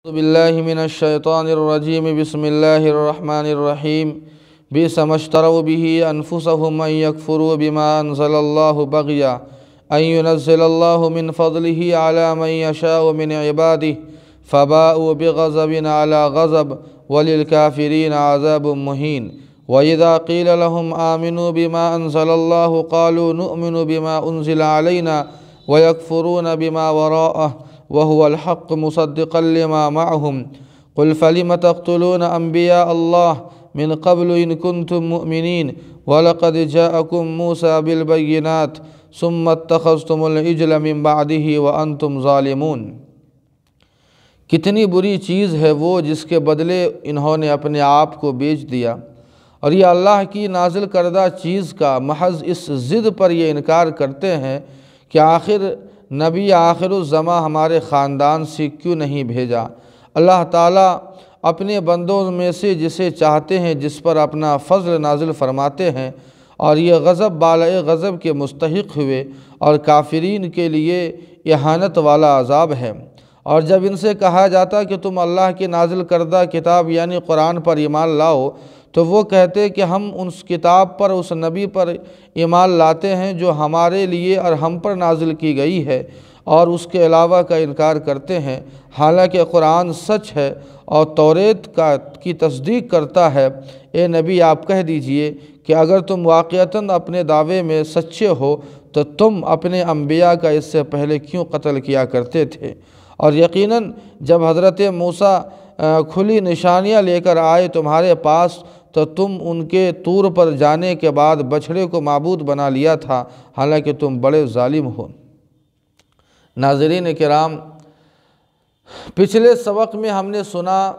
أعوذ بالله من الشيطان الرجيم بسم الله الرحمن الرحيم بئس ما اشتروا به أنفسهم أن يكفروا بما أنزل الله بغيا أن ينزل الله من فضله على من يشاء من عباده فباءوا بغضب على غضب وللكافرين عذاب مهين وإذا قيل لهم آمنوا بما أنزل الله قالوا نؤمن بما أنزل علينا ويكفرون بما وراءه وهو الحق مصدقا لما معهم قل فلم تقتلون أنبياء الله من قبل إن كنتم مؤمنين ولقد جاءكم موسى بالبينات ثم اتخذتم العجل من بعده وأنتم ظالمون۔ کتنی بری چیز ہے وہ جس کے بدلے انہوں نے اپنے آپ کو بیچ دیا، اور یہ اللہ کی نازل کردہ چیز کا محض اس ضد پر یہ انکار کرتے ہیں کہ آخر نبی آخر الزماں ہمارے خاندان سے کیوں نہیں بھیجا۔ اللہ تعالیٰ اپنے بندوں میں سے جسے چاہتے ہیں جس پر اپنا فضل نازل فرماتے ہیں، اور یہ غضب بالائے غضب کے مستحق ہوئے اور کافرین کے لیے اہانت والا عذاب ہے۔ اور جب ان سے کہا جاتا کہ تم اللہ کی نازل کردہ کتاب یعنی قرآن پر ایمان لاؤ، تو وہ کہتے کہ ہم اس کتاب پر، اس نبی پر ایمان لاتے ہیں جو ہمارے لیے اور ہم پر نازل کی گئی ہے، اور اس کے علاوہ کا انکار کرتے ہیں، حالانکہ قرآن سچ ہے اور توریت کی تصدیق کرتا ہے۔ اے نبی آپ کہہ دیجئے کہ اگر تم واقعتاً اپنے دعوے میں سچے ہو تو تم اپنے انبیاء کا اس سے پہلے کیوں قتل کیا کرتے تھے؟ اور یقیناً جب حضرت موسیٰ کھلی نشانیاں لے کر آئے تمہارے پاس تو تم ان کے طور پر جانے کے بعد بچھڑے کو معبود بنا لیا تھا، حالانکہ تم بڑے ظالم ہو۔ ناظرین کرام، پچھلے سبق میں ہم نے سنا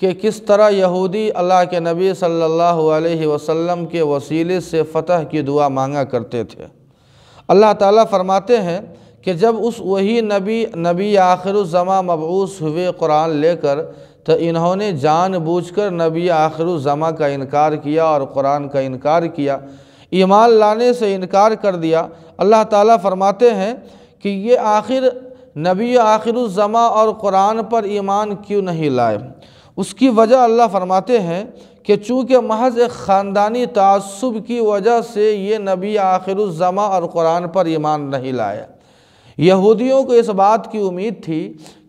کہ کس طرح یہودی اللہ کے نبی صلی اللہ علیہ وسلم کے وسیلے سے فتح کی دعا مانگا کرتے تھے۔ اللہ تعالیٰ فرماتے ہیں کہ جب وہی نبی آخر الزماں مبعوث ہوئے قرآن لے کر، تو انہوں نے جان بوجھ کر نبی آخر الزماں کا انکار کیا اور قرآن کا انکار کیا، ایمان لانے سے انکار کر دیا۔ اللہ تعالیٰ فرماتے ہیں کہ یہ آخر نبی آخر الزماں اور قرآن پر ایمان کیوں نہیں لائے؟ اس کی وجہ اللہ فرماتے ہیں کہ چونکہ محض ایک خاندانی تعصب کی وجہ سے یہ نبی آخر الزماں اور قرآن پر ایمان نہیں لائے۔ یہودیوں کو اس بات کی امید تھی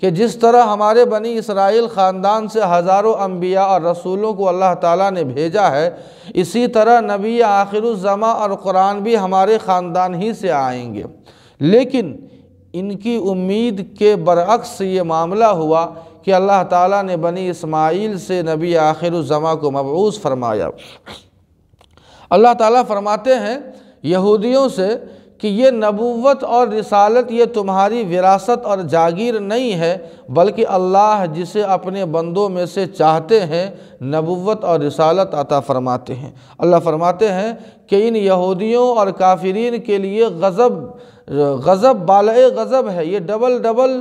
کہ جس طرح ہمارے بنی اسرائیل خاندان سے ہزاروں انبیاء اور رسولوں کو اللہ تعالیٰ نے بھیجا ہے، اسی طرح نبی آخر الزماں اور قرآن بھی ہمارے خاندان ہی سے آئیں گے۔ لیکن ان کی امید کے برعکس یہ معاملہ ہوا کہ اللہ تعالیٰ نے بنی اسماعیل سے نبی آخر الزماں کو مبعوث فرمایا۔ اللہ تعالیٰ فرماتے ہیں یہودیوں سے کہ یہ نبوت اور رسالت یہ تمہاری وراثت اور جاگیر نہیں ہے، بلکہ اللہ جسے اپنے بندوں میں سے چاہتے ہیں نبوت اور رسالت عطا فرماتے ہیں۔ اللہ فرماتے ہیں کہ ان یہودیوں اور کافرین کے لیے غضب بالائے غضب ہے، یہ ڈبل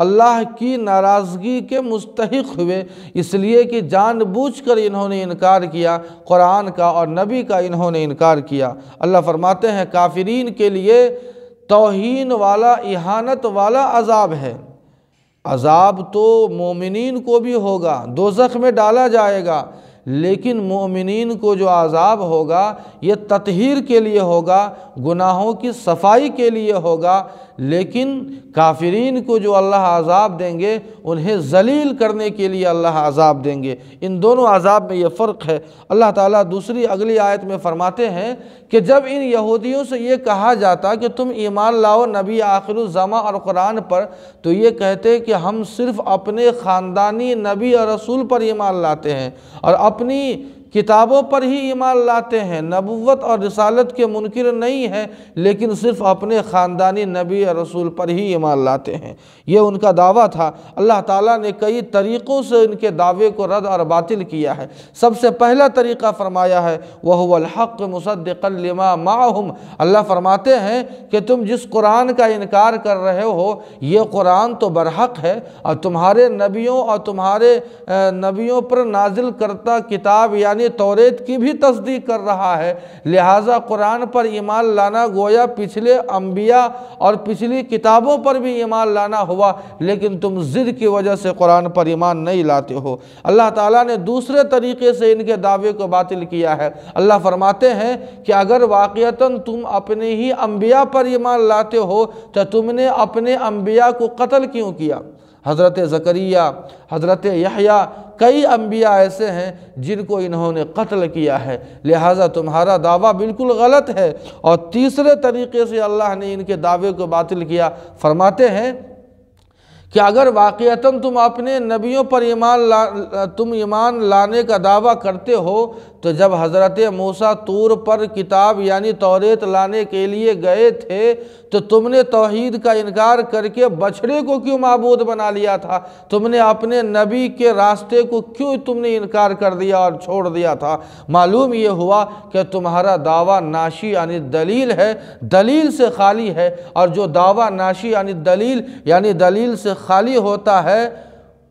اللہ کی ناراضگی کے مستحق ہوئے، اس لیے کہ جان بوجھ کر انہوں نے انکار کیا قرآن کا اور نبی کا، انہوں نے انکار کیا۔ اللہ فرماتے ہیں کافرین کے لیے توہین والا، اہانت والا عذاب ہے۔ عذاب تو مومنین کو بھی ہوگا، دوزخ میں ڈالا جائے گا، لیکن مومنین کو جو عذاب ہوگا یہ تطہیر کے لیے ہوگا، گناہوں کی صفائی کے لیے ہوگا، لیکن کافرین کو جو اللہ عذاب دیں گے انہیں ذلیل کرنے کے لیے اللہ عذاب دیں گے۔ ان دونوں عذاب میں یہ فرق ہے۔ اللہ تعالیٰ دوسری اگلی آیت میں فرماتے ہیں کہ جب ان یہودیوں سے یہ کہا جاتا کہ تم ایمان لاؤ نبی آخر الزماں اور قرآن پر، تو یہ کہتے کہ ہم صرف اپنے خاندانی نبی اور رسول پر ایمان لاتے ہیں اور اپنی کتابوں پر ہی ایمان لاتے ہیں، نبوت اور رسالت کے منکر نہیں ہیں، لیکن صرف اپنے خاندانی نبی اور رسول پر ہی ایمان لاتے ہیں۔ یہ ان کا دعویٰ تھا۔ اللہ تعالیٰ نے کئی طریقوں سے ان کے دعوے کو رد اور باطل کیا ہے۔ سب سے پہلا طریقہ فرمایا ہے وَهُوَ الْحَقُّ مُصَدِّقًا لِمَا مَعَهُمْ۔ اللہ فرماتے ہیں کہ تم جس قرآن کا انکار کر رہے ہو یہ قرآن تو برحق ہے، اور تمہارے نبیوں اور تمہارے نبیوں پر نازل کرتا کتاب یعنی یعنی توریت کی بھی تصدیق کر رہا ہے، لہٰذا قرآن پر ایمان لانا گویا پچھلے انبیاء اور پچھلی کتابوں پر بھی ایمان لانا ہوا، لیکن تم ضد کی وجہ سے قرآن پر ایمان نہیں لاتے ہو۔ اللہ تعالیٰ نے دوسرے طریقے سے ان کے دعوے کو باطل کیا ہے۔ اللہ فرماتے ہیں کہ اگر واقعتاً تم اپنے ہی انبیاء پر ایمان لاتے ہو تو تم نے اپنے انبیاء کو قتل کیوں کیا؟ حضرت زکریہ، حضرت یحییٰ، کئی انبیاء ایسے ہیں جن کو انہوں نے قتل کیا ہے، لہٰذا تمہارا دعویٰ بالکل غلط ہے۔ اور تیسرے طریقے سے اللہ نے ان کے دعوے کو باطل کیا، فرماتے ہیں کہ اگر واقعتاً تم اپنے نبیوں پر ایمان لانے کا دعویٰ کرتے ہو تو جب حضرت موسیٰ طور پر کتاب یعنی توریت لانے کے لیے گئے تھے تو تم نے توحید کا انکار کر کے بچھڑے کو کیوں معبود بنا لیا تھا؟ تم نے اپنے نبی کے راستے کو کیوں تم نے انکار کر دیا اور چھوڑ دیا تھا؟ معلوم یہ ہوا کہ تمہارا دعویٰ ناشی یعنی دلیل ہے، دلیل سے خالی ہے، اور جو دعویٰ ناشی یعنی دلیل سے خالی ہوتا ہے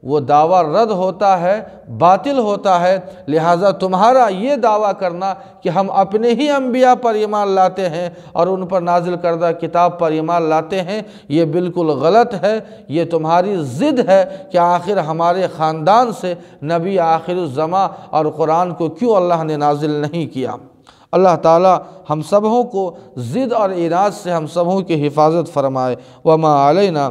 وہ دعویٰ رد ہوتا ہے، باطل ہوتا ہے۔ لہٰذا تمہارا یہ دعویٰ کرنا کہ ہم اپنے ہی انبیاء پر ایمان لاتے ہیں اور ان پر نازل کردہ کتاب پر ایمان لاتے ہیں، یہ بالکل غلط ہے۔ یہ تمہاری ضد ہے کہ آخر ہمارے خاندان سے نبی آخر الزماں اور قرآن کو کیوں اللہ نے نازل نہیں کیا۔ اللہ تعالی ہم سبوں کو ضد اور عناد سے ہم سبوں کی حفاظت فرمائے۔ وما علینا